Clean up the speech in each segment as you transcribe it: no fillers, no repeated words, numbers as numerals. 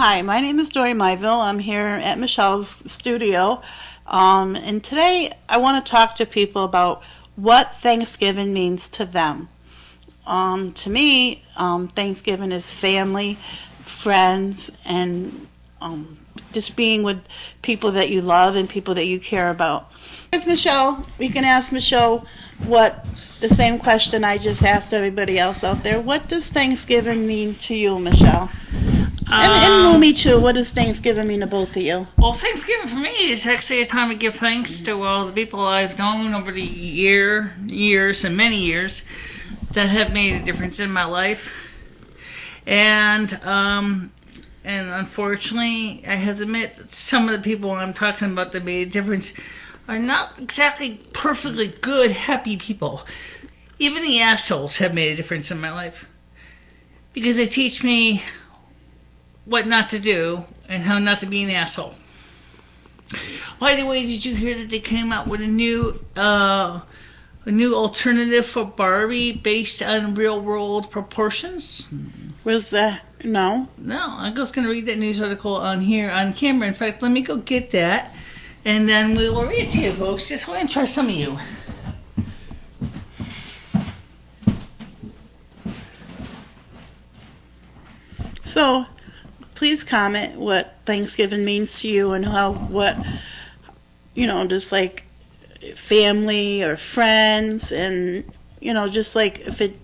Hi, my name is Dory Myville. I'm here at Michelle's studio. And today I want to talk to people about what Thanksgiving means to them. To me, Thanksgiving is family, friends, and just being with people that you love and people that you care about. Here's Michelle. We can ask Michelle what the same question I just asked everybody else out there. What does Thanksgiving mean to you, Michelle? And me too. What does Thanksgiving mean to both of you? Well, Thanksgiving for me is actually a time to give thanks to all the people I've known over the years and many years that have made a difference in my life. And unfortunately, I have to admit that some of the people I'm talking about that made a difference are not exactly perfectly good, happy people. Even the assholes have made a difference in my life because they teach me what not to do and how not to be an asshole. By the way, did you hear that they came out with a new alternative for Barbie based on real world proportions? What's that? No, I'm just going to read that news article on here on camera. In fact, let me go get that, and then we will read it to you, folks. Just want to try some of you. So, please comment what Thanksgiving means to you and just like family or friends, and, just like if it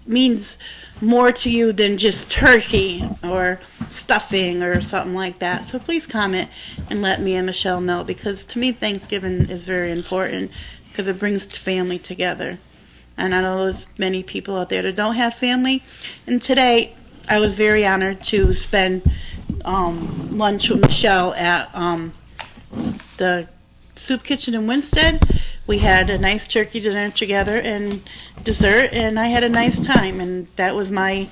means more to you than just turkey or stuffing or something like that. So please comment and let me and Michelle know, because to me Thanksgiving is very important because it brings family together. And I know there's many people out there that don't have family. And today I was very honored to spend lunch with Michelle at the Soup Kitchen in Winstead. We had a nice turkey dinner together and dessert, and I had a nice time, and that was my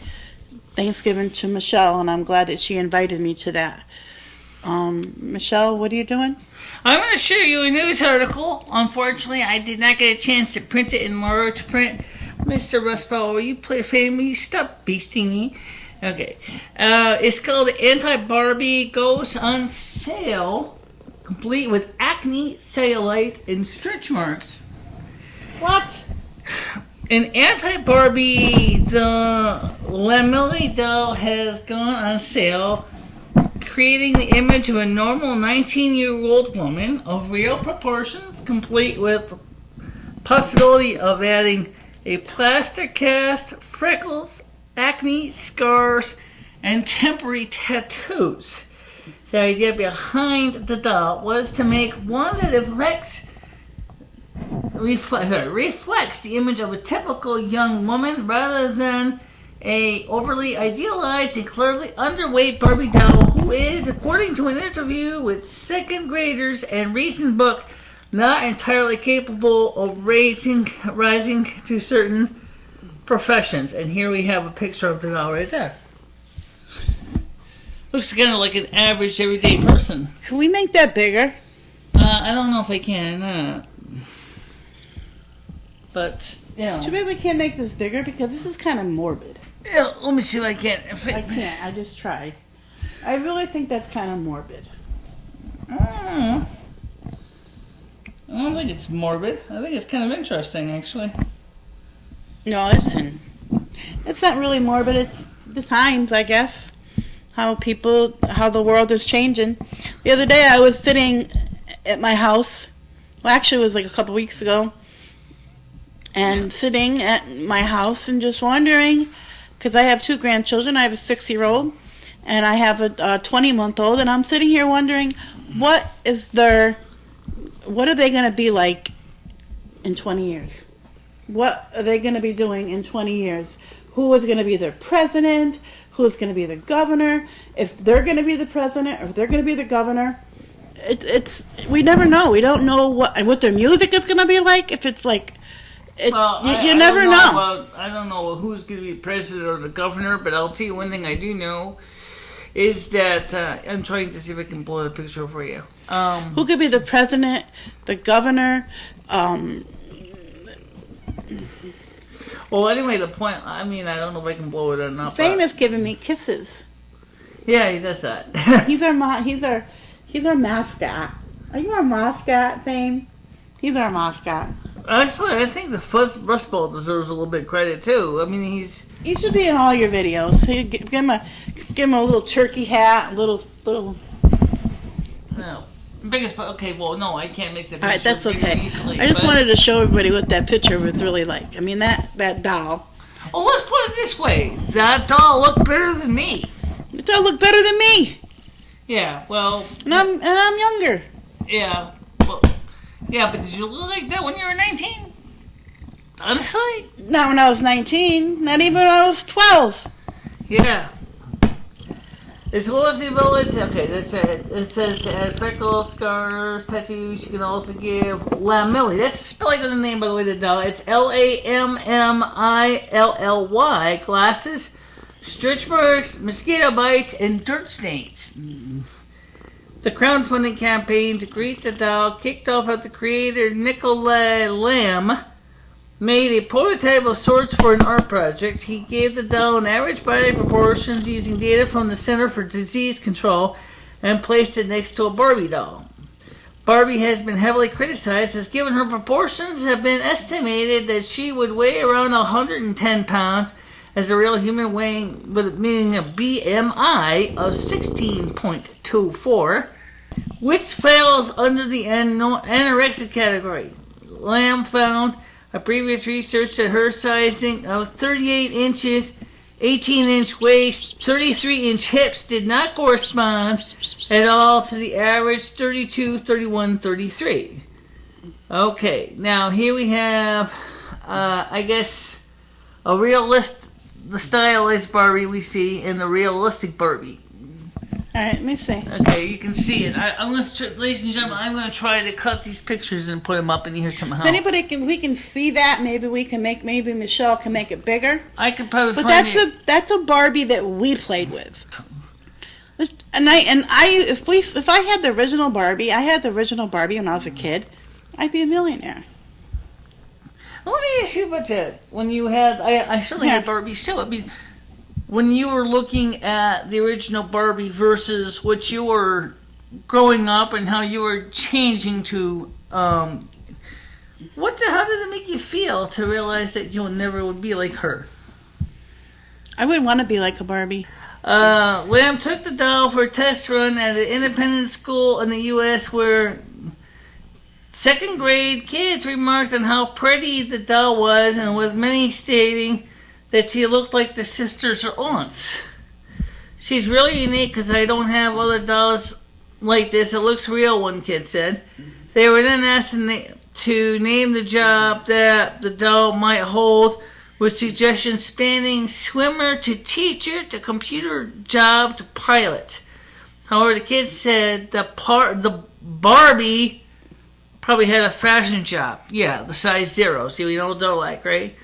Thanksgiving to Michelle, and I'm glad that she invited me to that. Michelle, what are you doing? I'm going to show you a news article. Unfortunately, I did not get a chance to print it in large print. Mr. Rustbell, will you play a favor? You stop beasting me. Okay. It's called Anti-Barbie Goes on Sale, complete with acne, cellulite, and stretch marks. What? In Anti-Barbie, the Lamelli doll has gone on sale, creating the image of a normal 19-year-old woman of real proportions, complete with possibility of adding a plaster cast, freckles, acne, scars, and temporary tattoos. The idea behind the doll was to make one that reflects the image of a typical young woman rather than a overly idealized and clearly underweight Barbie doll who is, according to an interview with second graders and recent book, not entirely capable of rising to certain professions. And here we have a picture of the doll right there. Looks kind of like an average everyday person. Can we make that bigger? I don't know if I can. But, Too bad we can't make this bigger because this is kind of morbid. Yeah, let me see if I can. I can't. I just tried. I really think that's kind of morbid. I don't think it's morbid. I think it's kind of interesting, actually. No, it's not really morbid. It's the times, I guess. How the world is changing. The other day I was sitting at my house. Well, actually it was like a couple weeks ago. And sitting at my house and just wondering, because I have 2 grandchildren. I have a 6-year-old and I have a 20-month-old. And I'm sitting here wondering, what are they going to be like in 20 years? What are they going to be doing in 20 years? Who is going to be their president? Who's going to be the governor? If they're going to be the president or if they're going to be the governor, we never know. We don't know what their music is going to be like. If it's like, you never know. I don't know who's going to be president or the governor, but I'll tell you one thing I do know is that I'm trying to see if I can blow the picture for you. Who could be the president, the governor? Well, anyway, the point, I don't know if I can blow it or not. Fame is giving me kisses. Yeah, he does that. He's our mascot. Are you our mascot, Fame? He's our mascot. Actually, I think the Rust Bowl deserves a little bit of credit too. I mean, he should be in all your videos. Give him a little turkey hat, little. No. Biggest, okay, well, no, I can't make the picture. All right, that's okay. Easily, I just wanted to show everybody what that picture was really like. I mean, that doll. Well, let's put it this way. That doll looked better than me. That doll looked better than me. Yeah, well. And I'm younger. Yeah, well, yeah, but did you look like that when you were 19? Honestly? Not when I was 19. Not even when I was 12. Yeah. As well as the ability, okay, that's it. It says to add freckles, scars, tattoos. You can also give lamilli. That's a spelling of the name, by the way, the doll. It's Lammilly. Glasses, stretch marks, mosquito bites, and dirt stains. The crowdfunding campaign to create the doll kicked off after creator Nikolai Lamb made a prototype of sorts for an art project. He gave the doll an average body proportions using data from the Center for Disease Control and placed it next to a Barbie doll. Barbie has been heavily criticized as given her proportions have been estimated that she would weigh around 110 pounds as a real human meaning a BMI of 16.24, which falls under the anorexic category. Lamb found a previous research that her sizing of 38 inches, 18-inch waist, 33-inch hips did not correspond at all to the average 32, 31, 33. Okay, now here we have, I guess, the stylized Barbie we see and the realistic Barbie. All right, let me see. Okay, you can see it. Ladies and gentlemen, I'm going to try to cut these pictures and put them up in here somehow. If we can see that, maybe Michelle can make it bigger. I could probably but find it. That's a Barbie that we played with. If I had the original Barbie, I had the original Barbie when I was a kid, I'd be a millionaire. Let me ask you about that. When you had, I certainly had Barbies too. I mean, when you were looking at the original Barbie versus what you were growing up and how you were changing to, how did it make you feel to realize that you never would be like her? I wouldn't want to be like a Barbie. Lamb took the doll for a test run at an independent school in the U.S. where second grade kids remarked on how pretty the doll was, and with many stating that she looked like their sisters or aunts. She's really unique because I don't have other dolls like this. It looks real, one kid said. They were then asked to name the job that the doll might hold, with suggestions spanning swimmer to teacher to computer job to pilot. However, the kids said the Barbie probably had a fashion job. Yeah, the size 0. See, we know what they're like, right?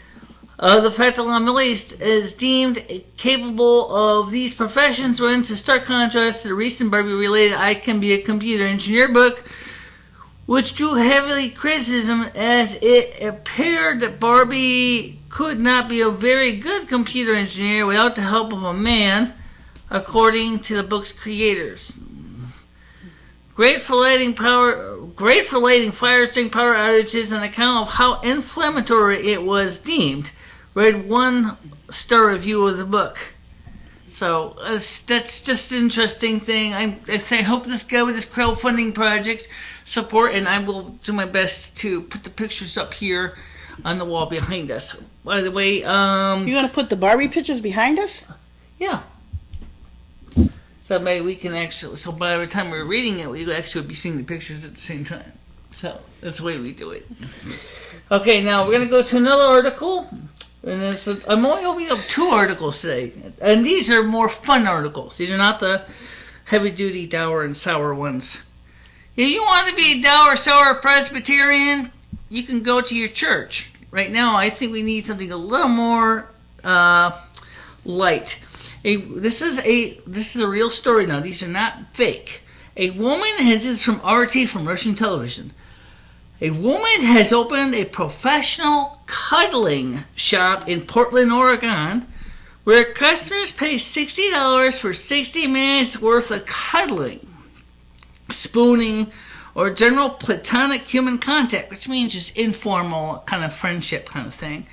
The fact that Lamilli is deemed capable of these professions runs in stark contrast to the recent Barbie-related I Can Be a Computer Engineer book, which drew heavy criticism as it appeared that Barbie could not be a very good computer engineer without the help of a man, according to the book's creators. Great for lighting fire extinguisher power outages on account of how inflammatory it was deemed. Read 1-star review of the book. So that's just an interesting thing. I hope this guy with this crowdfunding project support, and I will do my best to put the pictures up here on the wall behind us. By the way, you want to put the Barbie pictures behind us? Yeah. So maybe we can actually. So by the time we're reading it, we actually would be seeing the pictures at the same time. So that's the way we do it. Okay, now we're gonna go to another article. And I'm only opening up 2 articles today, and these are more fun articles. These are not the heavy-duty, dour and sour ones. If you want to be a dour, sour Presbyterian, you can go to your church. Right now, I think we need something a little more light. This is a real story now. These are not fake. A woman, this is from RT, from Russian television. A woman has opened a professional cuddling shop in Portland, Oregon, where customers pay $60 for 60 minutes worth of cuddling, spooning, or general platonic human contact, which means just informal kind of friendship kind of thing,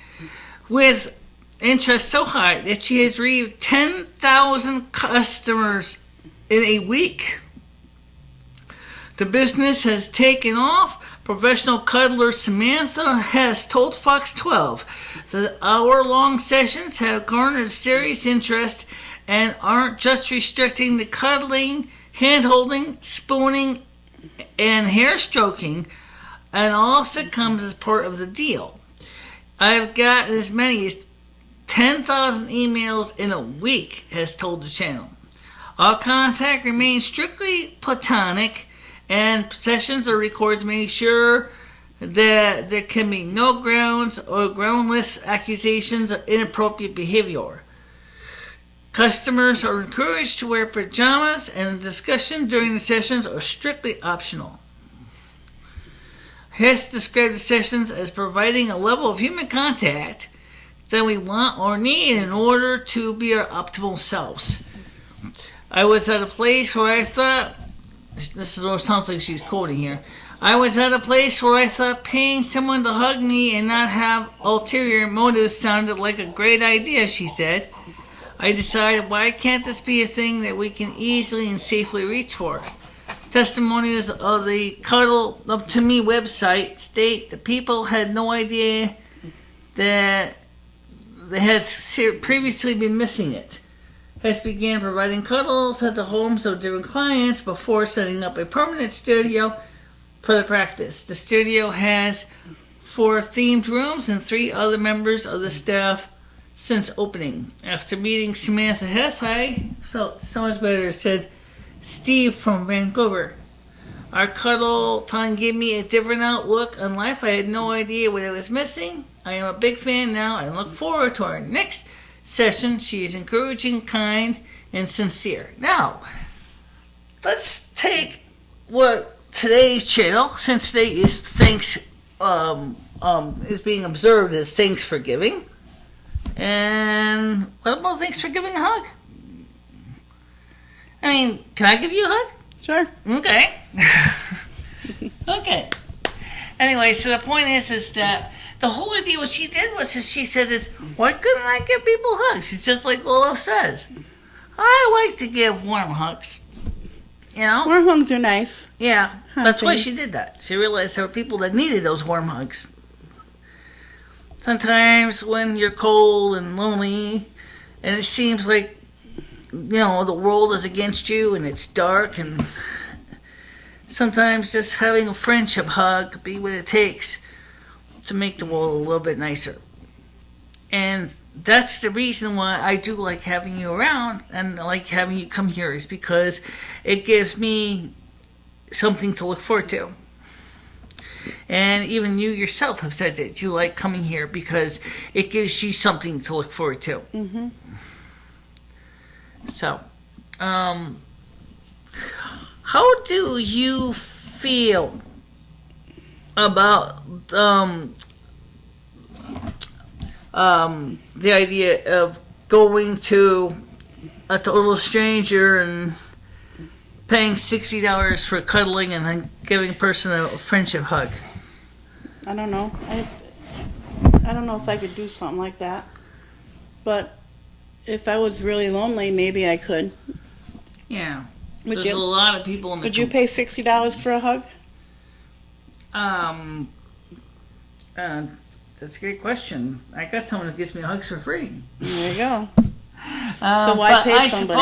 with interest so high that she has received 10,000 customers in a week. The business has taken off. Professional cuddler Samantha has told Fox 12 that hour-long sessions have garnered serious interest and aren't just restricting to cuddling, hand-holding, spooning, and hair stroking, and also comes as part of the deal. I've got as many as 10,000 emails in a week, has told the channel. All contact remains strictly platonic, and sessions are recorded to make sure that there can be no grounds or groundless accusations of inappropriate behavior. Customers are encouraged to wear pajamas, and the discussion during the sessions are strictly optional. Hess described the sessions as providing a level of human contact that we want or need in order to be our optimal selves. I was at a place where I thought, this is what it sounds like she's quoting here, I was at a place where I thought paying someone to hug me and not have ulterior motives sounded like a great idea, she said. I decided, why can't this be a thing that we can easily and safely reach for? Testimonials of the Cuddle Up To Me website state that people had no idea that they had previously been missing it. Hess began providing cuddles at the homes of different clients before setting up a permanent studio for the practice. The studio has 4 themed rooms and 3 other members of the staff since opening. After meeting Samantha Hess, I felt so much better, said Steve from Vancouver. Our cuddle time gave me a different outlook on life. I had no idea what I was missing. I am a big fan now and look forward to our next session. She is encouraging, kind, and sincere. Now, let's take what today's channel, since today is is being observed as Thanksgiving. And what about thanks for giving a hug? I mean, can I give you a hug? Sure. Okay. Okay. Anyway, so the point is that the whole idea, what she did was, she said is, why couldn't I give people hugs? It's just like Olaf says. I like to give warm hugs. You know? Warm hugs are nice. Yeah. That's why she did that. She realized there were people that needed those warm hugs. Sometimes when you're cold and lonely and it seems like, the world is against you and it's dark, and sometimes just having a friendship hug could be what it takes to make the world a little bit nicer. And that's the reason why I do like having you around and like having you come here, is because it gives me something to look forward to. And even you yourself have said that you like coming here because it gives you something to look forward to. Mm-hmm. So, how do you feel about the idea of going to a total stranger and paying $60 for cuddling and then giving a person a friendship hug? I don't know. I don't know if I could do something like that. But if I was really lonely, maybe I could. Yeah. Would There's you? a lot of people in the... Would you pay $60 for a hug? That's a great question. I got someone who gives me hugs for free. There you go. So why pay somebody?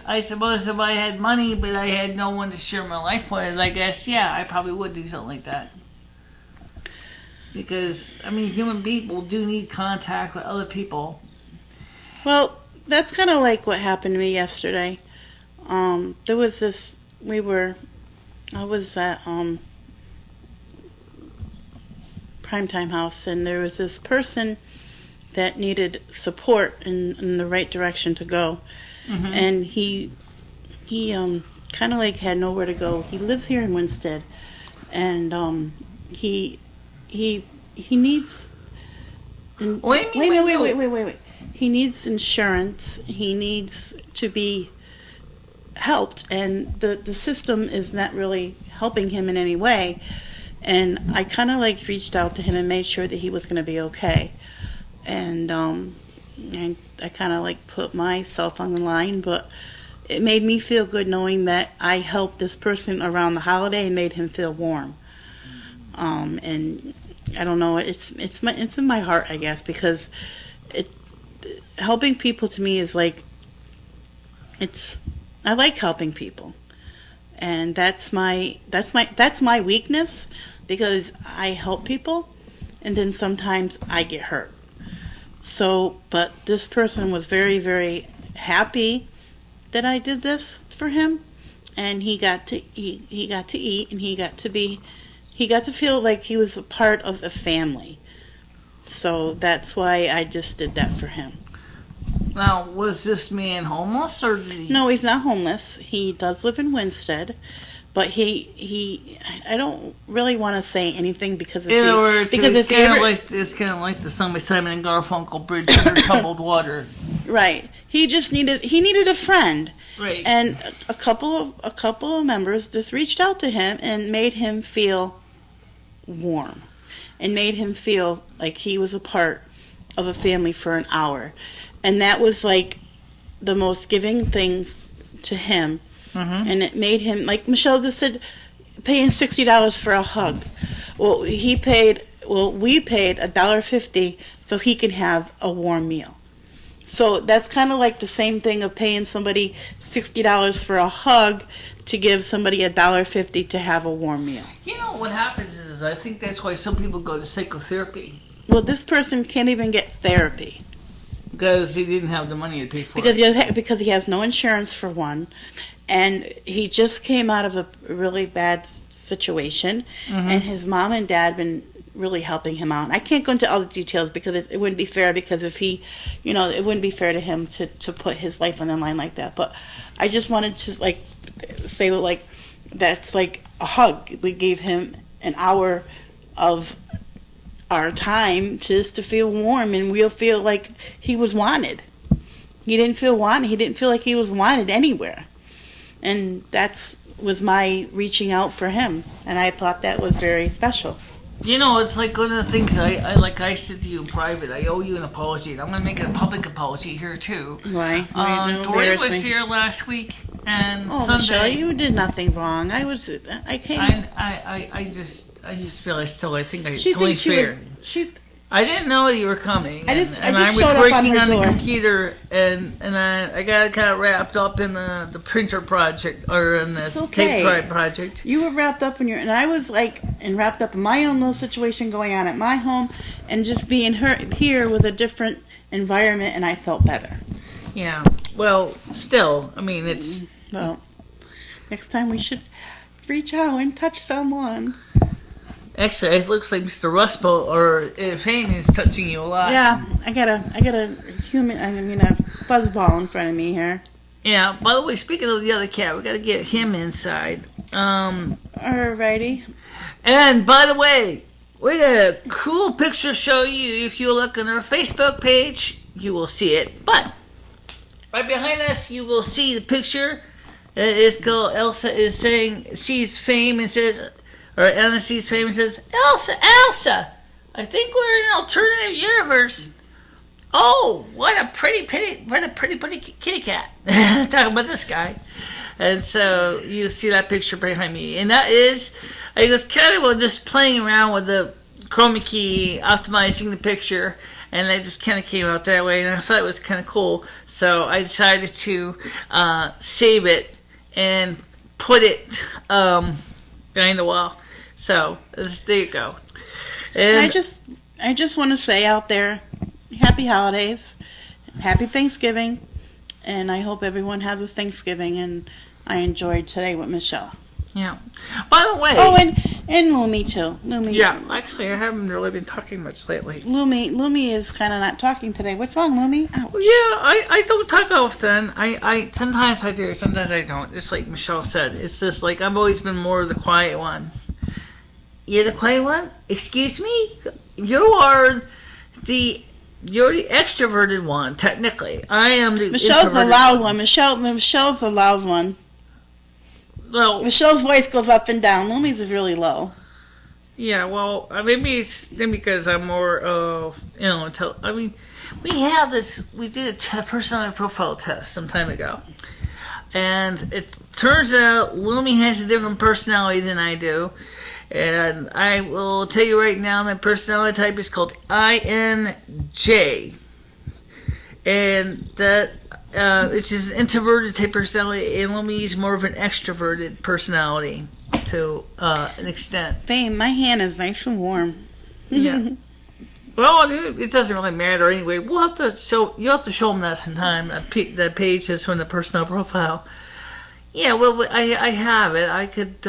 I suppose if I had money but I had no one to share my life with, I guess, yeah, I probably would do something like that. Because, human people do need contact with other people. Well, that's kind of like what happened to me yesterday. There was this, I was at Primetime House, and there was this person that needed support in the right direction to go. Mm-hmm. And he kind of like had nowhere to go. He lives here in Winstead, and he needs... Wait. he needs insurance. He needs to be helped, and the system is not really helping him in any way. And I kind of like reached out to him and made sure that he was going to be okay. And I kind of like put myself on the line, but it made me feel good knowing that I helped this person around the holiday and made him feel warm. And I don't know, it's in my heart, I guess, because helping people to me is like, I like helping people, and that's my weakness, because I help people, and then sometimes I get hurt. So, but this person was very, very happy that I did this for him, and he got to eat, and he got to feel like he was a part of a family. So that's why I just did that for him. Now, was this man homeless, or did he... No, he's not homeless. He does live in Winstead, but I don't really want to say anything because it's... In other words, it's kind of like the song by Simon and Garfunkel, Bridge Over Troubled Water. Right. He needed a friend. Right. And a couple of members just reached out to him and made him feel warm, and made him feel like he was a part of a family for an hour. And that was like the most giving thing to him. Mm-hmm. And it made him, like Michele just said, paying $60 for a hug. Well, we paid $1.50 so he can have a warm meal. So that's kind of like the same thing of paying somebody $60 for a hug to give somebody $1.50 to have a warm meal. You know, what happens is, I think that's why some people go to psychotherapy. Well, this person can't even get therapy. Because he didn't have the money to pay for it. Because he has no insurance, for one. And he just came out of a really bad situation. Mm-hmm. And his mom and dad been really helping him out. I can't go into all the details because it wouldn't be fair, because if he, it wouldn't be fair to him to put his life on the line like that. But I just wanted to say that's like a hug. We gave him an hour of our time just to feel warm, and we'll feel like he was wanted. He didn't feel wanted. He didn't feel like he was wanted anywhere. And was my reaching out for him. And I thought that was very special. It's like one of the things I said to you in private. I owe you an apology, and I'm going to make it a public apology here too. Why? Dory was here last week, and Sunday. Michele, you did nothing wrong. I came. I just feel I think it's only fair. I didn't know you were coming, I was working on the computer, and I got kind of wrapped up in the printer project, or in the tape drive project. You were wrapped up and I was wrapped up in my own little situation going on at my home, and just being here with a different environment, and I felt better. Yeah. Well, still, it's... Well, next time we should reach out and touch someone. Actually, it looks like Mr. Rustbo or Fane is touching you a lot. Yeah, I got a fuzzball in front of me here. Yeah. By the way, speaking of the other cat, we got to get him inside. Alrighty. And by the way, we got a cool picture to show you. If you look on our Facebook page, you will see it. But right behind us, you will see the picture. It's called Elsa sees Fame and says. Or Anna sees Fame and says, Elsa, I think we're in an alternative universe. Oh, what a pretty kitty cat. Talking about this guy. And so you see that picture behind me. And that is, I was kind of just playing around with the chroma key, optimizing the picture. And I just kind of came out that way. And I thought it was kind of cool. So I decided to save it and put it behind the wall. So there you go. And I just want to say out there, happy holidays, happy Thanksgiving, and I hope everyone has a Thanksgiving. And I enjoyed today with Michele. Yeah. By the way. Oh, and Lumi too. Lumi. Yeah. Actually, I haven't really been talking much lately. Lumi is kind of not talking today. What's wrong, Lumi? Ouch. Well, yeah, I don't talk often. I sometimes I do, sometimes I don't. Just like Michele said, it's just like I've always been more of the quiet one. You're the quiet one? Excuse me? You are the You're the extroverted one, technically. I am the Michelle's the introverted loud one. Michelle's the loud one. Well, Michelle's voice goes up and down. Lumi's is really low. yeah, well, maybe it's because I'm more, I mean, we did a personality profile test some time ago. And it turns out Lumi has a different personality than I do. And I will tell you right now, my personality type is called INJ. And that it's just an introverted type personality, and Lumi is more of an extroverted personality to an extent. Babe, my hand is nice and warm. Yeah. Well, it doesn't really matter anyway. You'll have to show them that sometime. That page is from the personal profile. Yeah, well, I have it. I could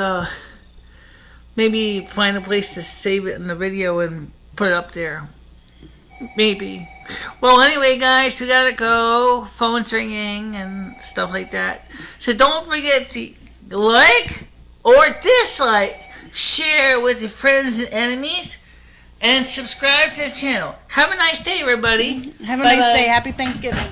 maybe find a place to save it in the video and put it up there. Maybe. Well, anyway, guys, we gotta go. Phone's ringing and stuff like that. So don't forget to like or dislike, share with your friends and enemies, and subscribe to the channel. Have a nice day, everybody. Have a nice day. Happy Thanksgiving.